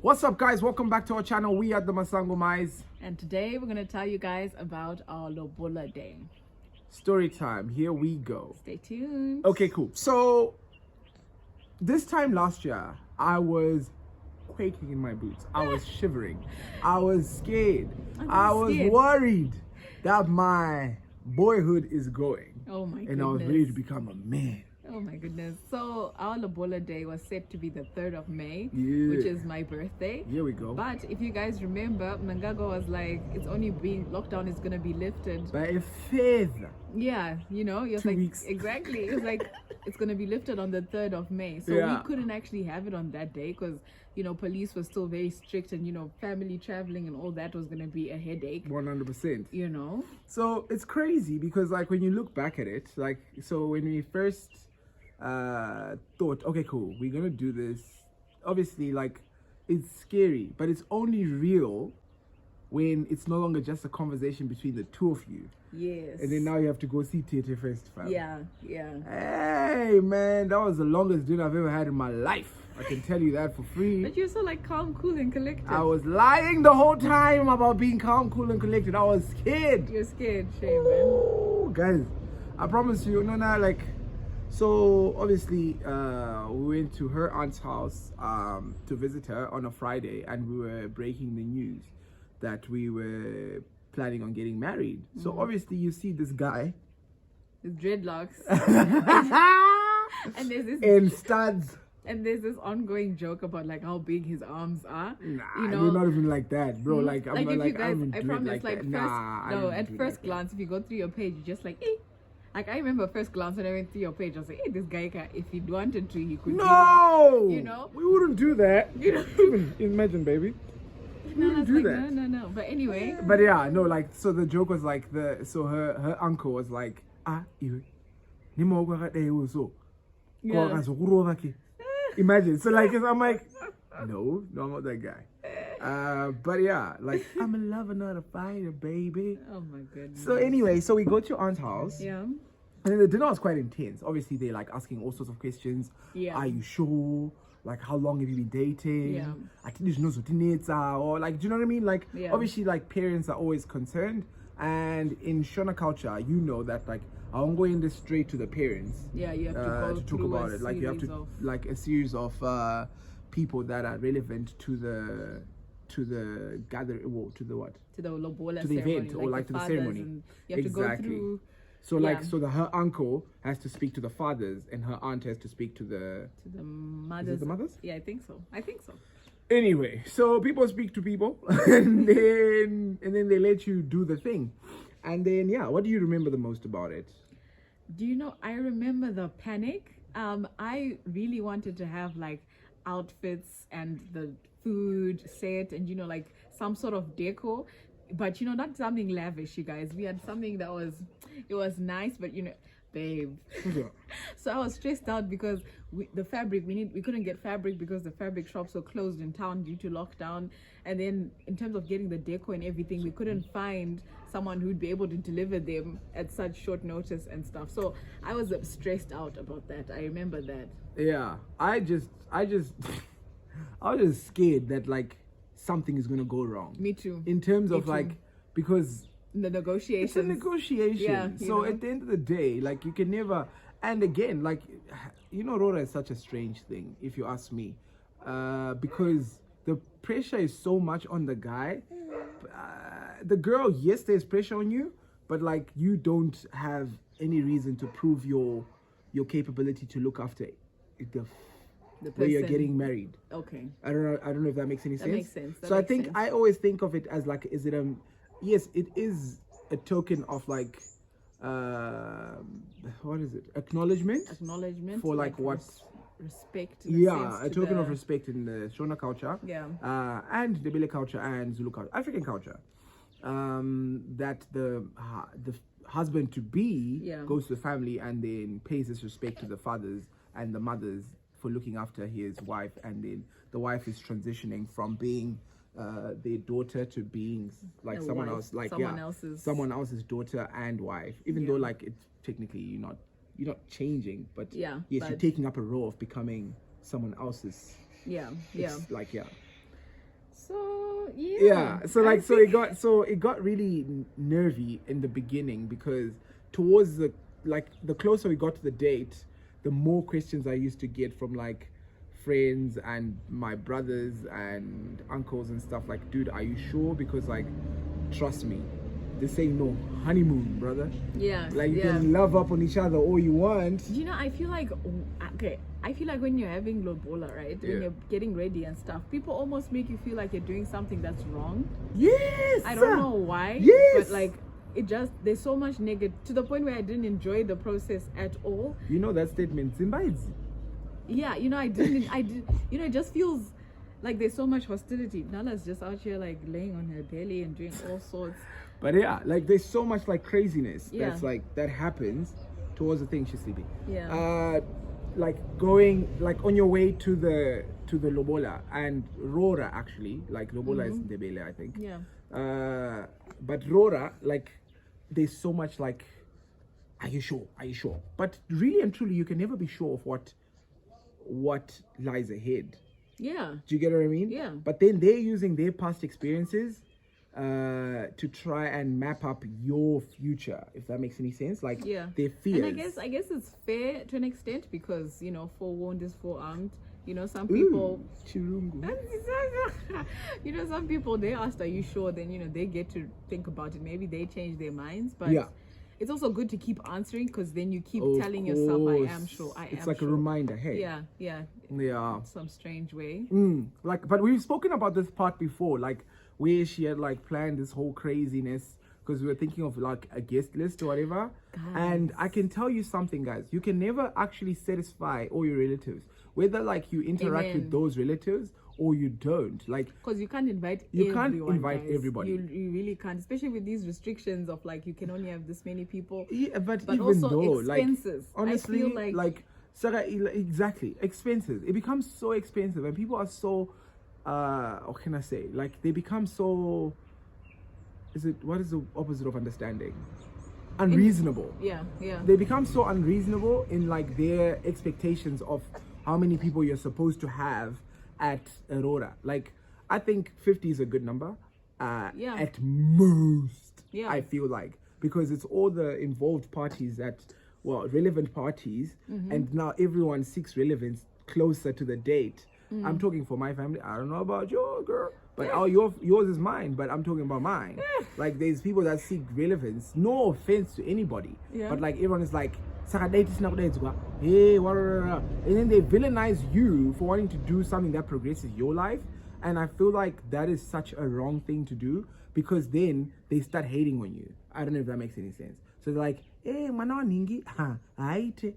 What's up, guys? Welcome back to our channel. We are the Masangomais. And today we're going to tell you guys about our Lobola Day. Story time. Here we go. Stay tuned. Okay, cool. So, this time last year, I was quaking in my boots. I was shivering. I was scared. I was worried that my boyhood is going. Oh my goodness. And I was ready to become a man. Oh my goodness. So our Lobola Day was set to be the 3rd of May, which is my birthday. Here we go. But if you guys remember, Mangago was like, it's only being, lockdown is going to be lifted by a feather. Yeah, you know, it was 2 like, weeks. Exactly. It was like, it's going to be lifted on the 3rd of May. So we couldn't actually have it on that day because, you know, police was still very strict and, you know, family traveling and all that was going to be a headache. 100%. You know? So it's crazy because, like, when you look back at it, like, so when we first thought, okay, cool, we're going to do this. Obviously, like, it's scary, but it's only real when it's no longer just a conversation between the two of you. Yes. And then now you have to go see Theatre Festival. Yeah. Hey, man, that was the longest dinner I've ever had in my life. I can tell you that for free. But you're so like calm, cool, and collected. I was lying the whole time about being calm, cool, and collected. I was scared. You're scared, shame, man. Ooh, guys, I promise you, like, so obviously we went to her aunt's house to visit her on a Friday, and we were breaking the news that we were planning on getting married. So obviously you see this guy, his dreadlocks, and there's this and studs. And there's this ongoing joke about like how big his arms are. Nah, you know? you're not even like that, bro. Like, I'm like not if like, you guys, I promise, like like that. first, Nah, no, at first like glance, if you go through your page, you're just like, eh. Like I remember first glance when I went through your page, I was like, hey, this guy can, if he wanted to, he could. No, really, you know, we wouldn't do that. You know, even imagine, baby. We wouldn't do that. No. But anyway. But yeah, no, like, so the joke was like her uncle was like, imagine. So like, I'm like, no, I'm not that guy. But yeah, like, I'm a lover, not a fighter, baby. Oh my goodness. So anyway, so we go to your aunt's house. Yeah. And then the dinner was quite intense. Obviously, they're like asking all sorts of questions. Yeah. Are you sure? Like, how long have you been dating? Yeah. I think there's no Zotinetsa, or like, do you know what I mean? Like, obviously, like, parents are always concerned. And in Shona culture, you know that, like, I won't go in this straight to the parents. Yeah, you have to go talk about it. Like, you have to, like, a series of people that are relevant to the gathering, well, to the what? To the Lobola to the ceremony, event, or like to the ceremony. You have to go through. So like, so her uncle has to speak to the fathers, and her aunt has to speak to the mothers. Is it the mothers? Yeah, I think so. Anyway, so people speak to people, and then they let you do the thing, and then what do you remember the most about it? Do you know? I remember the panic. I really wanted to have like outfits and the food set, and you know, like some sort of decor. But you know, not something lavish, you guys. We had something that was nice, but you know, babe. So I was stressed out because the fabric we couldn't get fabric because the fabric shops were closed in town due to lockdown. And then in terms of getting the decor and everything, we couldn't find someone who'd be able to deliver them at such short notice and stuff. So I was stressed out about that. I remember that. Yeah, I was just scared that like something is gonna go wrong. Me too. In terms of like, because the negotiations. It's a negotiation. Yeah, so at the end of the day, like, you can never. And again, like, you know, Roora is such a strange thing, if you ask me, because the pressure is so much on the guy. The girl, yes, there's pressure on you, but like, you don't have any reason to prove your capability to look after the where you're getting married. Okay. I don't know if that makes any sense. That makes sense. So I think I always think of it as like, is it yes, it is a token of like, what is it? Acknowledgement for like what? Respect. Yeah, a token of respect in the Shona culture. Yeah. And the Bele culture and Zulu culture, African culture. That the husband to be goes to the family and then pays his respect to the fathers and the mothers for looking after his wife, and then the wife is transitioning from being their daughter to being like someone else, like someone else's daughter and wife, even though like it's technically you're not changing, but yes, you're taking up a role of becoming someone else's. Like So it got really nervy in the beginning, because towards the closer we got to the date, the more questions I used to get from like friends and my brothers and uncles and stuff, like, dude, are you sure? Because like, trust me, they say no honeymoon, brother. Yeah, like you can love up on each other all you want. I feel like when you're having Lobola, right, when you're getting ready and stuff, people almost make you feel like you're doing something that's wrong. Yes, I don't know why. Yes, but like, it just, there's so much negative, to the point where I didn't enjoy the process at all. You know that statement, Zimbaidzi. Yeah, I did, it just feels like there's so much hostility. Nala's just out here like laying on her belly and doing all sorts. But yeah, like there's so much like craziness that's like, that happens towards the thing she's sleeping. Yeah. Like going, like on your way to the Lobola and Roora, actually, like Lobola is Ndebele, I think. Yeah. But Roora, like, there's so much like, are you sure? Are you sure? But really and truly, you can never be sure of what lies ahead. Yeah. Do you get what I mean? Yeah. But then they're using their past experiences to try and map up your future, if that makes any sense. Like, their fears. And I guess it's fair to an extent, because forewarned is forearmed. Some people some people, they asked, are you sure? Then they get to think about it. Maybe they change their minds, but it's also good to keep answering, because then you keep telling yourself, I am sure, it's like sure. a reminder. Hey, yeah some strange way. Like, but we've spoken about this part before, like where she had like planned this whole craziness, because we were thinking of like a guest list or whatever. And I can tell you something, guys, you can never actually satisfy all your relatives, whether like you interact with those relatives or you don't, like, because you can't invite everybody. You really can't, especially with these restrictions of like, you can only have this many people. But even also though, expenses, like, honestly, I feel like Sarah, exactly, expenses. It becomes so expensive, and people are so what can I say, like, they become so, what is the opposite of understanding? Unreasonable. Yeah They become so unreasonable in like their expectations of how many people you're supposed to have at Roora. Like, I think 50 is a good number at most. I feel like, because it's all the involved parties relevant parties, and now everyone seeks relevance closer to the date. I'm talking for my family. I don't know about your girl, but yours is mine, but I'm talking about mine. Like, there's people that seek relevance, no offense to anybody, but like, everyone is like, hey, and then they villainize you for wanting to do something that progresses your life. And I feel like that is such a wrong thing to do, because then they start hating on you. I don't know if that makes any sense. So they're like, hey, mwana waningi, haite.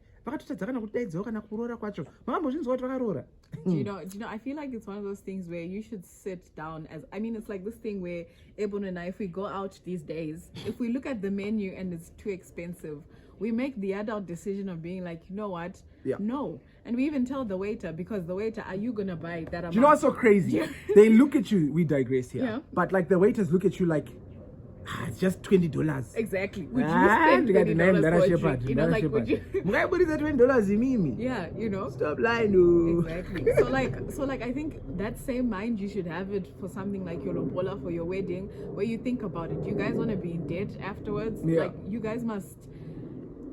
Do you know, I feel like it's one of those things where you should sit down it's like this thing where Ebon and I, if we go out these days, if we look at the menu and it's too expensive, we make the adult decision of being like, you know what? No. And we even tell the waiter, because the waiter, are you going to buy that amount? Do you know what's so crazy? They look at you, we digress here, but like the waiters look at you like, it's just $20. Exactly. Would you spend $20 for a drink? Like, would you? $20 Yeah, Stop lying. Exactly. So like, I think that same mind, you should have it for something like your Lobola, for your wedding, where you think about it. You guys want to be in debt afterwards? Like, you guys must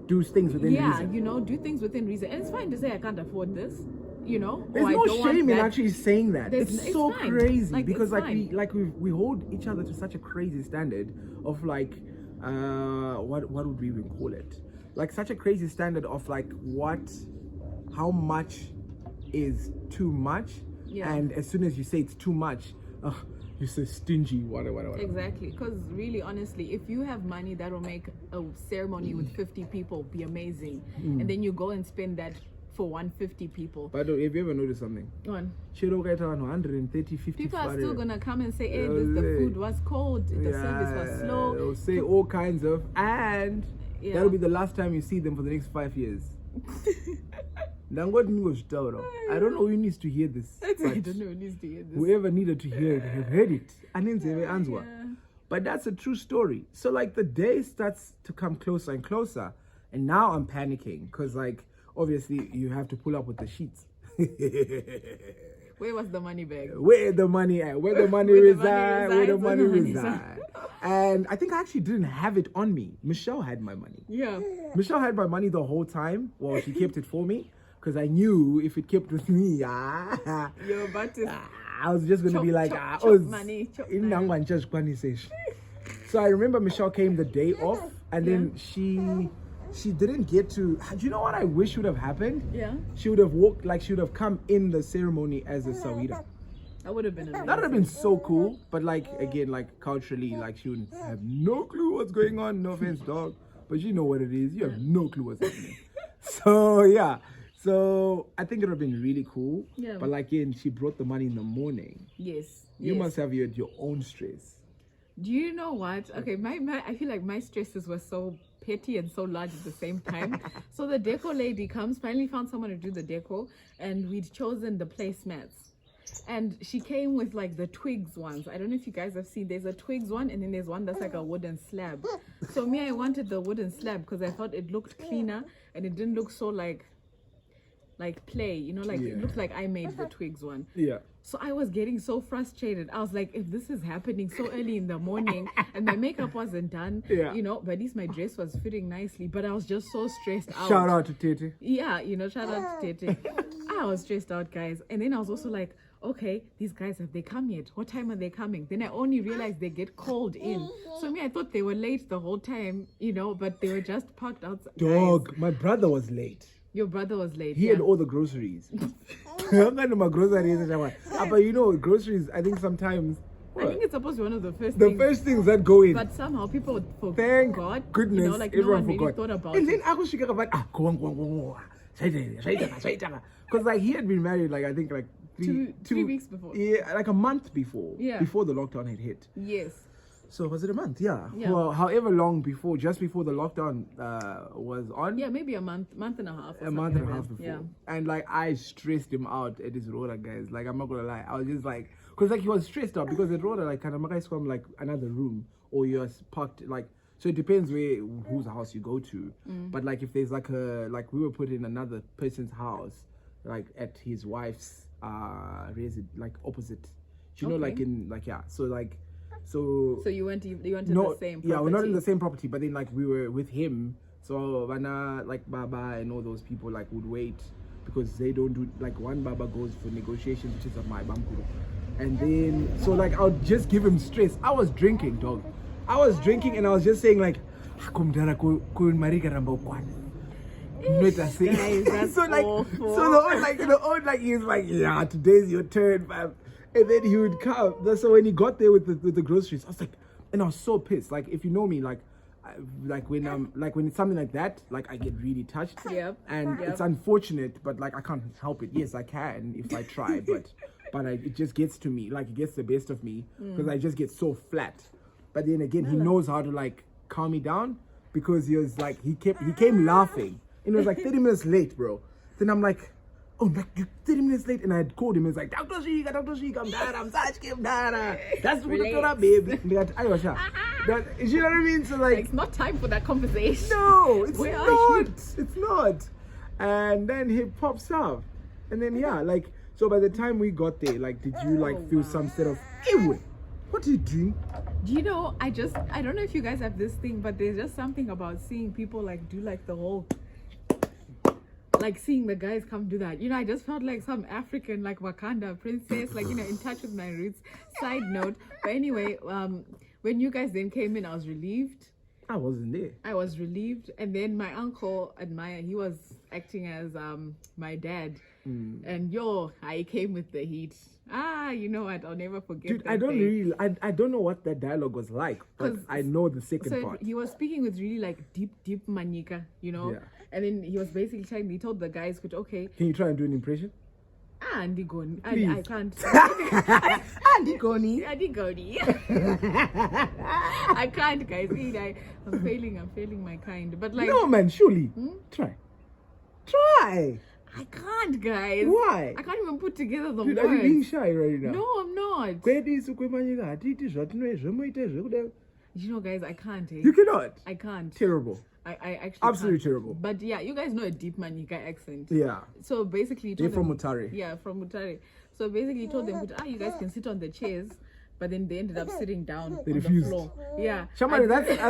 do things within reason. Do things within reason. And it's fine to say, I can't afford this. There's no shame in actually saying that. It's so fine. Crazy, like, because we hold each other to such a crazy standard of like what would we even call it? Like, such a crazy standard of like how much is too much, and as soon as you say it's too much, you're so stingy, whatever. Exactly, because really, honestly, if you have money that will make a ceremony with 50 people be amazing, and then you go and spend that for 150 people. But have you ever noticed something? 130, 50 people are still gonna come and say, hey, the food was cold, the service was slow. They'll say all kinds of, and that'll be the last time you see them for the next 5 years. I don't know who needs to hear this. I don't know who needs to hear this. Whoever needed to hear it have heard it. But that's a true story. So like, the day starts to come closer and closer, and now I'm panicking, because like, obviously you have to pull up with the sheets. Where was the money bag? Where the money at? Where the money reside? Where the money reside? And I think I actually didn't have it on me. Michelle had my money. Yeah. Michelle had my money the whole time. Well, she kept it for me because I knew if it kept with me, you're about to. I was just going to be like, chop money. So I remember Michelle came the day off, and then she didn't get to. Do you know what I wish would have happened? Yeah. She would have walked, like she would have come in the ceremony as a Sawira. That would have been amazing. That would have been so cool, but like again, like culturally, like she would have no clue what's going on. No offense, dog, but you know what it is. You have no clue what's happening. So yeah, so I think it would have been really cool. Yeah. But like again, she brought the money in the morning. Yes. You must have your own stress. Do you know what? Okay, I feel like my stresses were so petty and so large at the same time. So the deco lady finally found someone to do the deco, and we'd chosen the placemats. And she came with like the twigs ones. I don't know if you guys have seen. There's a twigs one, and then there's one that's like a wooden slab. So I wanted the wooden slab because I thought it looked cleaner and it didn't look so like play. You know, like it looked like I made the twigs one. Yeah. So I was getting so frustrated. I was like, if this is happening so early in the morning and my makeup wasn't done, you know, but at least my dress was fitting nicely. But I was just so stressed out. Shout out to Tete. Yeah, you know, shout out to Tete. I was stressed out, guys. And then I was also like, okay, these guys, have they come yet? What time are they coming? Then I only realized they get called in. So I thought they were late the whole time, you know, but they were just parked outside. Dog, my brother was late. Your brother was late. He had all the groceries. But you know, groceries, I think sometimes... I think it's supposed to be one of the first things. The first things that go in. But somehow people forgot. Thank goodness, you know, like everyone no one forgot. Really thought about and it. then I was thinking about, because like he had been married, like I think like 3 weeks before. Yeah, like a month before. Yeah. Before the lockdown had hit. Yes. So was it a month? Yeah. Well, however long before, just before the lockdown was on. Yeah, maybe a month and a half. A month and a half before. Yeah. And like I stressed him out at his Roora, guys. Like I'm not gonna lie, I was just like, cause like he was stressed out because at Roora, like kind of from like another room or you're parked like. So it depends whose house you go to. But like if there's like we were put in another person's house, like at his wife's like opposite. You know, like in like So like. So you went to the same property. Yeah, we're not in the same property, but then like we were with him. So Vana, like Baba and all those people like would wait because they don't do like one Baba goes for negotiations, which is of my bamku. And then so like I'll just give him stress. I was drinking, dog. I was drinking and I was just saying like That's so like awful. so the old like he's like, yeah, today's your turn, fam. And then he would come. So when he got there with the groceries, I was like, and I was so pissed. Like if you know me, like when it's something like that, like I get really touched. Yep. And it's unfortunate, but like I can't help it. Yes, I can if I try, but it just gets to me. Like it gets the best of me because I just get so flat. But then again, he knows how to like calm me down because he was like he came laughing. And it was like 30 minutes late, bro. Then I'm like, oh, like you're 30 minutes late, and I had called him. He's like, Dr. Shika, I'm dad, I'm such Kim Dada. That's what the baby. You know what I mean? So like, it's not time for that conversation. No, it's not. It's not. And then he pops up, and then like so. By the time we got there, like, did you like feel some sort of ew? What are you doing? Do you know? I don't know if you guys have this thing, but there's just something about seeing people like do like the whole. Like seeing the guys come do that, you know, I just felt like some African, like Wakanda princess, like, you know, in touch with my roots. Side note, but anyway, when you guys then came in, I was relieved. I wasn't there. I was relieved, and then my uncle Admire, he was acting as my dad, and I came with the heat. You know what? I'll never forget. Dude, I don't know what that dialogue was like, but I know the second part. He was speaking with really like deep manika, you know. Yeah. And then he was basically he told the guys, okay. Can you try and do an impression? Andigoni. I can't. Andigoni. I can't, guys. I'm failing my kind. But like. No, man, surely. Try. I can't, guys. Why? I can't even put together the Dude, words. are you being shy right now? No, I'm not. You know, guys, I can't. You cannot. I can't. Terrible. I actually absolutely can't. Terrible. But yeah, you guys know a deep Manika accent. Yeah. So basically, they're from Mutare. Yeah, from Mutare. So basically he told them, you guys can sit on the chairs. But then they ended up sitting down they on refused. the floor. Yeah. Shamari,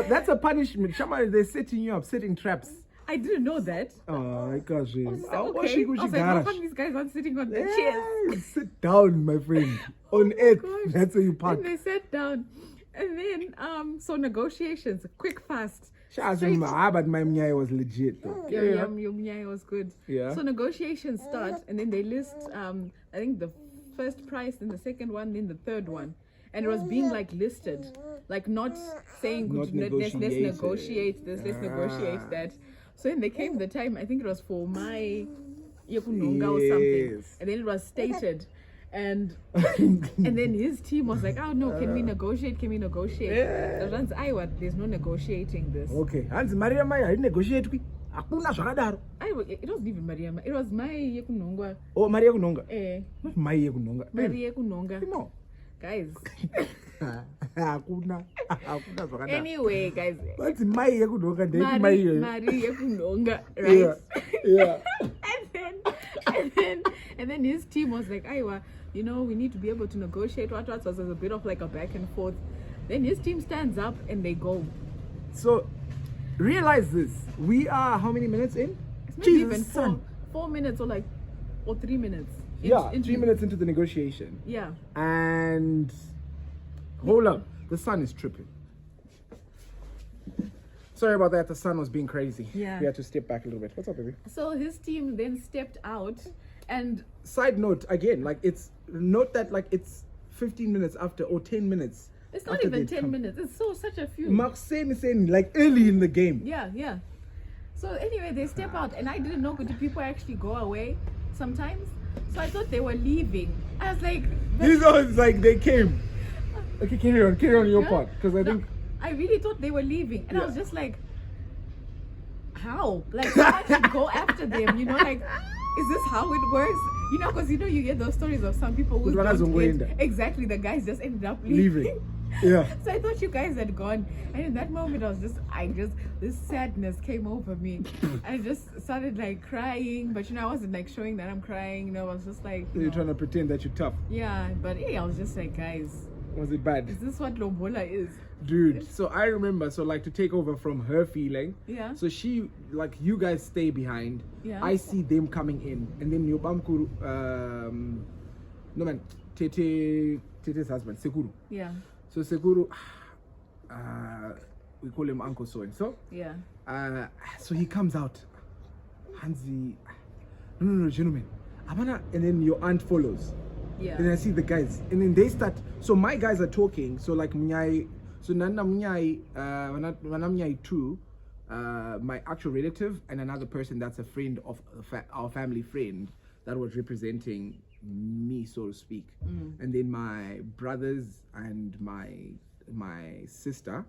that's a punishment. Shamari, they're setting you up, setting traps. I didn't know that. Oh my gosh. I was like, how come these guys aren't sitting on the chairs? Sit down, my friend. On earth. That's where you park. And they sat down. And then, so negotiations, quick, fast. But my mnyai was legit though. Yeah, your mnyai was good. Yeah. So negotiations start, and then they list, I think the first price, then the second one, then the third one. And it was being like listed, like not saying let's negotiate this, let's negotiate that. So then there came the time, I think it was for my Yekunonga or something, and then it was stated, and and then his team was like, oh no, can we negotiate? Can we negotiate? Yeah. There's no negotiating this. Okay, Auntie Maria Maya, I didn't negotiate. It wasn't even Mariama, it was my Yekunonga. Oh, Maria Kunonga. Not my Yekunonga. Maria Yekunonga. No. Guys. Anyway, guys. What's my Yekunonga? Maria Yekunonga, right? Yeah. and then his team was like, Aiwa, we need to be able to negotiate. So there's a bit of like a back and forth. Then his team stands up and they go. So realize this. We are how many minutes in? It's not even 4 minutes or 3 minutes. 3 minutes into the negotiation. Yeah. And hold up, the sun is tripping. Sorry about that, the sun was being crazy. Yeah. We had to step back a little bit. What's up, baby? So his team then stepped out, and side note again, it's 15 minutes after or 10 minutes. It's not even 10 minutes. It's such a few. Mark saying like early in the game. Yeah. So anyway, they step out, and I didn't know, do people actually go away sometimes? So I thought they were leaving. I was like, these are like they came. Okay, carry on your part, because I think I really thought they were leaving, and I was just like, how? Like, someone should go after them, like, is this how it works? Because you get those stories of some people who exactly, the guys just ended up leaving. Yeah. So I thought you guys had gone, and in that moment this sadness came over me. I just started like crying, but I wasn't like showing that I'm crying. I was just like, you're trying to pretend that you're tough. Yeah, but I was just like, guys, was it bad? Is this what Lobola is? Dude, so I remember, to take over from her feeling. Yeah. So she, you guys stay behind. Yeah. I see them coming in, and then Yobamkuru, Tete's husband, Sekuru. Yeah. So Sekuru, we call him Uncle So and so. Yeah. So he comes out. Hansi, no, gentlemen. And then your aunt follows. Yeah. Then I see the guys, and then they start. So my guys are talking. So like Mnyai, so Nana Mnyai, Mnyai too, my actual relative, and another person that's a friend of our family friend that was representing me, so to speak. And then my brothers and my sister.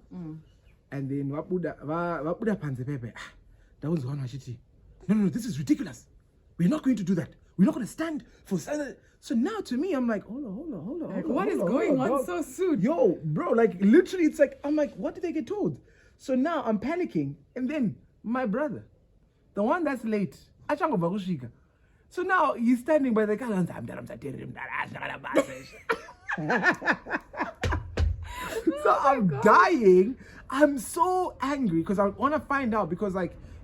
And then Wapuda Panzepepe. That was one Hashiti. No, this is ridiculous. We're not going to do that. We're not going to stand for. So now to me, I'm like, hold on. What is going on so soon? Yo, bro, literally, it's like, I'm like, what did they get told? So now I'm panicking. And then my brother, the one that's late, so now he's standing by the car and so I'm dying. I'm so angry because I want to find out, because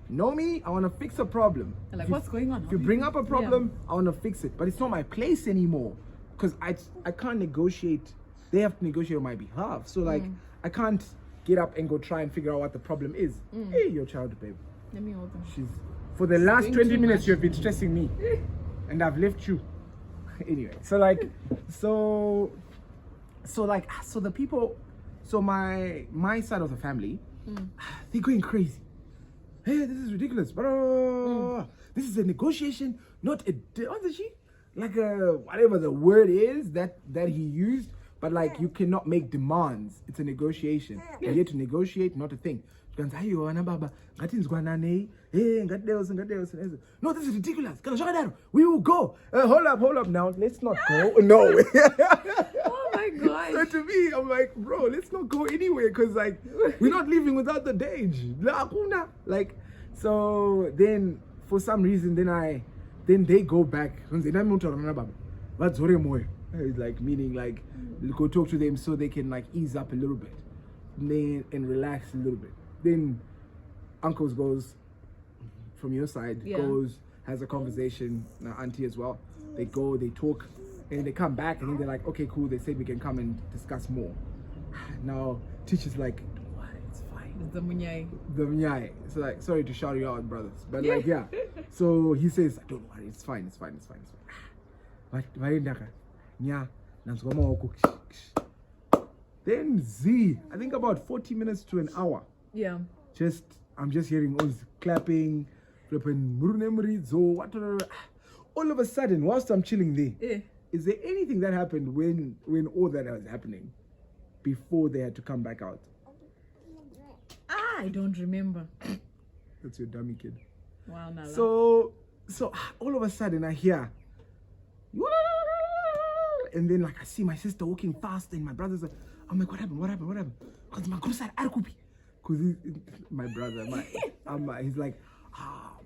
know me, I want to fix a problem. What's going on? If you bring up a problem, I want to fix it. But it's not my place anymore, because I can't negotiate. They have to negotiate on my behalf. So I can't get up and go try and figure out what the problem is. Hey, your child, babe. Let me hold them. She's for the last 20 minutes you have been stressing me. And I've left you. Anyway, so the people, so my side of the family, they're going crazy. Hey, this is ridiculous. This is a negotiation, not a whatever the word is that he used, but you cannot make demands. It's a negotiation. You're here to negotiate, not a thing. No, this is ridiculous. We will go. Hold up now. Let's not go. No. Oh my God. So to me, I'm like, bro, let's not go anywhere, because we're not leaving without the dage. So then for some reason then they go back. But like meaning like go talk to them so they can like ease up a little bit, and relax a little bit. Then uncles goes from your side, goes has a conversation, auntie as well. They go, they talk, and they come back, and then they're like, okay, cool. They said we can come and discuss more. Now teacher's like, don't worry, it's fine. The munyai. So like, sorry to shout you out, brothers, but like yeah. So he says, don't worry, it's fine. Then I think about 40 minutes to an hour. Yeah. I'm just hearing all this clapping, all of a sudden, whilst I'm chilling there, is there anything that happened when all that was happening before they had to come back out? I don't remember. That's your dummy kid. Wow, Nala. So all of a sudden I hear, and then like I see my sister walking fast, and my brother's like, I'm like, what happened? Because my grandson Arkupi. Because my brother, he's like, I'm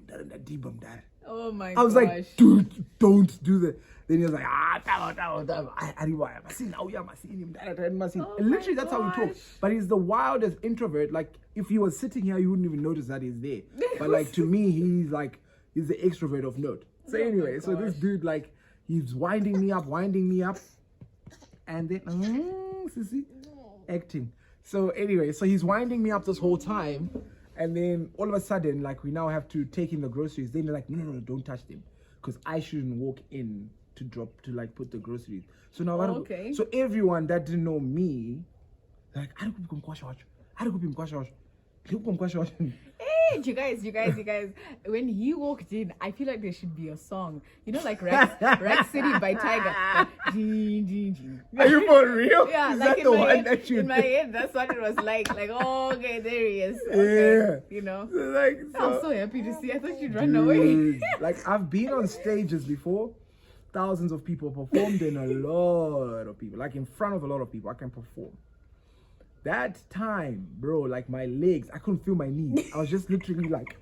dad. Oh my gosh. I was like, dude, don't do that. Then he was like, and literally that's how he talks. But he's the wildest introvert. Like if he was sitting here, you wouldn't even notice that he's there. But like to me, he's the extrovert of note. So anyway, so this dude like he's winding me up, and then sissy, acting. So anyway, so he's winding me up this whole time, and then all of a sudden, like we now have to take in the groceries. Then they're like, no, don't touch them, because I shouldn't walk in to like put the groceries. So now, so everyone that didn't know me, like, I don't go Hey, you guys, when he walked in, I feel like there should be a song. You know, like Rack City by Tiger. Are you for real? Yeah, is like that the one that you in my head, that's what it was like. Like, oh, okay, there he is. Okay, yeah. You know? I'm so happy to see. I thought you'd run away. Like, I've been on stages before. Thousands of people performed in a lot of people. Like, in front of a lot of people, I can perform. That time, bro, like my legs, I couldn't feel my knees. I was just literally like,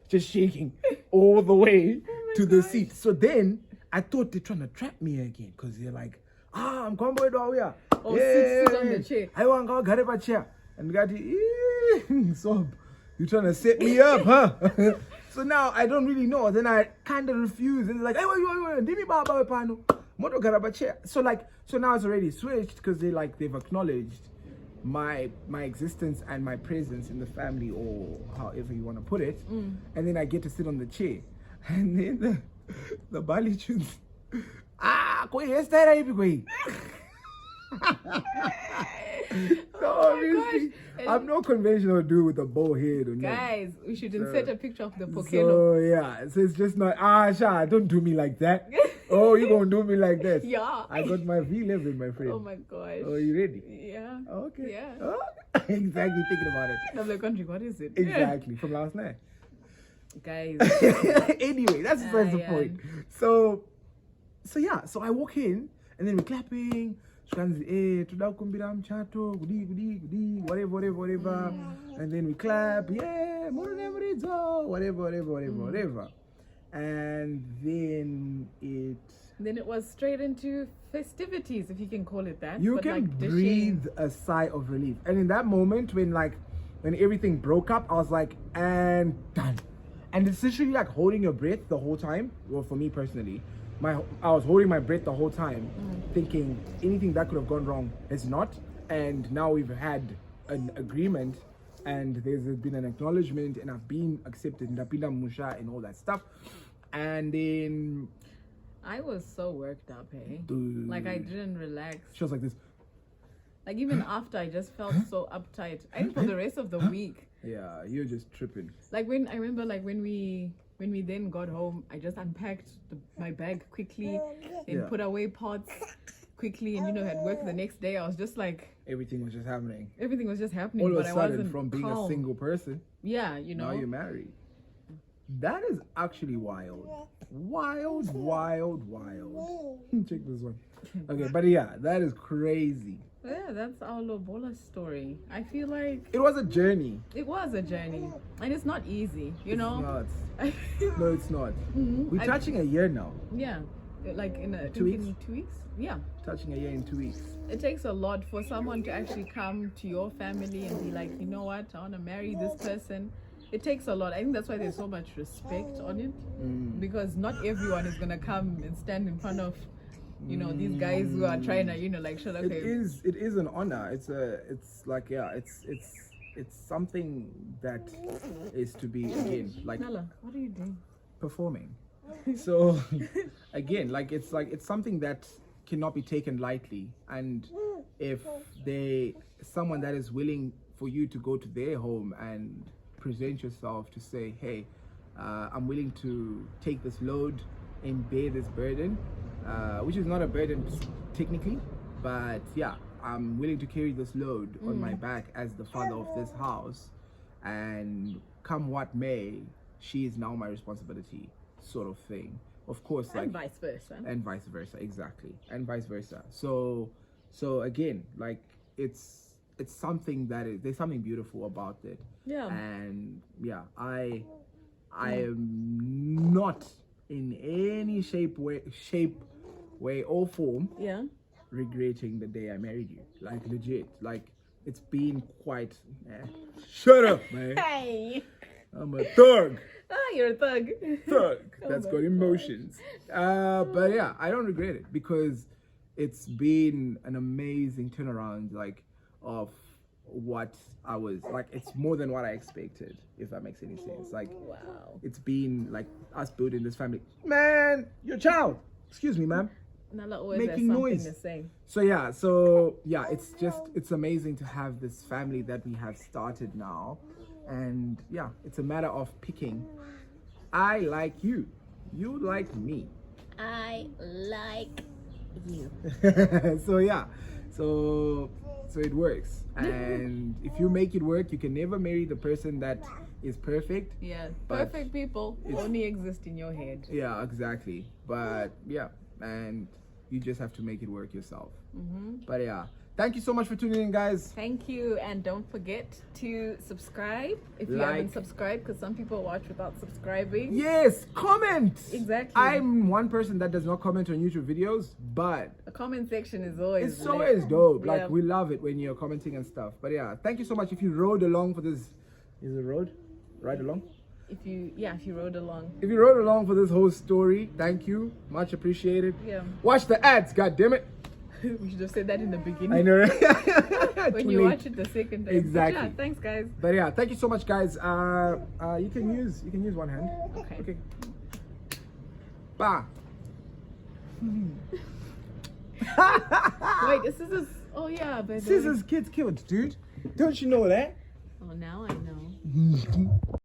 just shaking all the way to the seat. So then I thought they're trying to trap me again, because they're like, I'm coming by the way. Oh, sit on the chair. I want to get a chair. And got so you're trying to set me up, huh? So now I don't really know. Then I kind of refuse. And they're like, hey, wait, give me baba pano. Moto garaba chair. So now it's already switched, because they've acknowledged my existence and my presence in the family, or however you want to put it. And then I get to sit on the chair, and then the Bali tunes so obviously I'm no conventional dude with a bow head or guys, we should insert a picture of the Pokelo. So yeah, so it's just not Sha, don't do me like that. Oh, you gonna do me like that? Yeah. I got my V11, my friend. Oh my gosh. Oh, you ready? Yeah. Okay. Yeah. Oh, exactly, thinking about it. I'm like, country, what is it? Exactly, from last night. Guys. Anyway, that's besides the point. So yeah, so I walk in, and then we're clapping. Whatever. And then we clap, whatever. And then it was straight into festivities, if you can call it that. You can breathe a sigh of relief. And in that moment, when everything broke up, I was like, and done. And it's literally like holding your breath the whole time. Well, for me personally, I was holding my breath the whole time, thinking anything that could have gone wrong has not. And now we've had an agreement, and there's been an acknowledgement, and I've been accepted, and musha and all that stuff. And then I was so worked up, hey? Like I didn't relax. She was like this. Like even after, I just felt so uptight. I think for the rest of the week. Yeah, you're just tripping. Like when we then got home, I just unpacked my bag quickly and put away pots quickly, and had work the next day. I was just like, everything was just happening. All of a sudden, from being a single person, now you're married. That is actually wild. Check this one. Okay, but yeah, that is crazy. Yeah, that's our Lobola story. I feel like it was a journey. And it's not easy, you know. It's not. No, it's not. We're touching a year now. Yeah. like in 2 weeks. in 2 weeks. Yeah, Touching a year in 2 weeks. it takes a lot for someone to actually come to your family and be like, you know what, I want to marry this person. It takes a lot. I think that's why there's so much respect on it, because not everyone is gonna come and stand in front of, you know, these guys who are trying to, you know, like, shut up. It is an honor. It's something that is to be, again, like, Nala, what are you doing? performing. So again, like it's something that cannot be taken lightly, and if someone that is willing for you to go to their home and present yourself to say, hey, I'm willing to take this load and bear this burden, which is not a burden technically, but yeah, I'm willing to carry this load on my back as the father of this house, and come what may, she is now my responsibility, sort of thing. Of course, like, And vice versa. And vice versa, exactly. And vice versa. So again, like, it's something that there's something beautiful about it. Yeah. And yeah, I am not in any shape, way or form regretting the day I married you. Like, legit. Like, it's been quite shut up, man. Hey, I'm a thug. you're a thug. That's got emotions. But yeah, I don't regret it, because it's been an amazing turnaround, like, of what I was like. It's more than what I expected, if that makes any sense. Like, Wow. it's been like us building this family. Man, your child. Excuse me, ma'am. Nala always Making has something noise. to say. So yeah, it's amazing to have this family that we have started now. And yeah, it's a matter of picking. I like you. You like me. I like you. So yeah, so it works. And if you make it work, you can never marry the person that is perfect. Yeah, But perfect people only exist in your head. Yeah, exactly. But yeah, and you just have to make it work yourself. But yeah, thank you so much for tuning in, guys. Thank you, and don't forget to subscribe if you Like. haven't subscribed, because some people watch without subscribing. Yes, comment. Exactly. I'm one person that does not comment on YouTube videos, but The comment section is always it's always dope. Yeah. Like, we love it when you're commenting and stuff. But yeah, thank you so much. If you rode along for this, is it road? Ride along? If you rode along. If you rode along for this whole story, thank you. Much appreciated. Yeah. Watch the ads, god damn it. We should have said that in the beginning. I know, right? When Too you late. watch it the second time. Exactly. But yeah, thanks guys. But yeah, thank you so much, guys. You can use one hand. Okay. Bah. Wait, scissors. Oh yeah, by the way. Scissors kids killed, dude. Don't you know that? Oh, now I know.